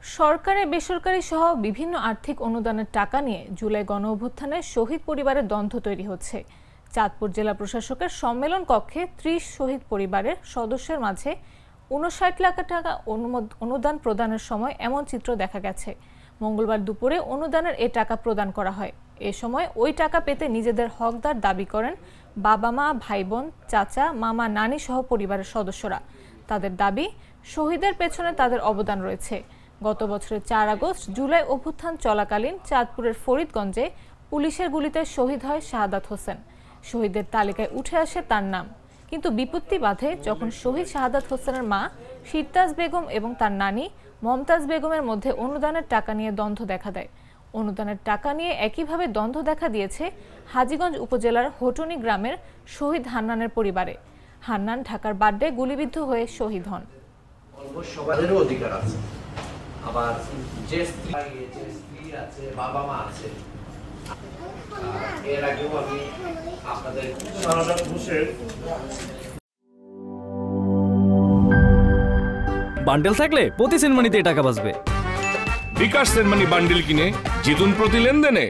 সরকারি বেসরকারি সহ বিভিন্ন আর্থিক অনুদানের টাকা নিয়ে জুলাই গণঅভ্যুত্থানে শহীদ পরিবারের দ্বন্দ্ব তৈরি হচ্ছে। চাঁদপুর জেলা প্রশাসকের সম্মেলন কক্ষে ৩০ শহীদ পরিবারের সদস্যের মাঝে ৫৯ লাখ টাকা অনুদান প্রদানের সময় এমন চিত্র দেখা গেছে। মঙ্গলবার দুপুরে অনুদানের এ টাকা প্রদান করা হয়। এ সময় ওই টাকা পেতে নিজেদের হকদার দাবি করেন বাবা মা, ভাই বোন, চাচা, মামা, নানি সহ পরিবারের সদস্যরা। তাদের দাবি, শহীদের পেছনে তাদের অবদান রয়েছে। গত বছরের ৪ আগস্ট জুলাই অভ্যুত্থান চলাকালীন চাঁদপুরের ফরিদগঞ্জে পুলিশের গুলিতে শহীদ হয় শাহাদাত হোসেন। শহীদের তালিকায় উঠে আসে তার নাম, কিন্তু বিপত্তি বাধে যখন শহীদ শাহাদাত হোসেনের মা সিরতাজ বেগম এবং তার নানি মমতাজ বেগমের মধ্যে অনুদানের টাকা নিয়ে দ্বন্দ্ব দেখা দেয়। অনুদানের টাকা নিয়ে একইভাবে দ্বন্দ্ব দেখা দিয়েছে হাজীগঞ্জ উপজেলার হোটনি গ্রামের শহীদ হান্নানের পরিবারে। হান্নান ঢাকার বাড্ডে গুলিবিদ্ধ হয়ে শহীদ হন। সবারও অধিকার আছে, আবার যে স্ত্রী আছে, বাবা মা আছে। এর আগেও আমি আপনাদের বান্ডেল থাকলে প্রতি সেনমানিতে টাকা বাঁচবে। বিকাশ সেনমানি বান্ডেল কিনে জিতুন প্রতি লেনদেনে।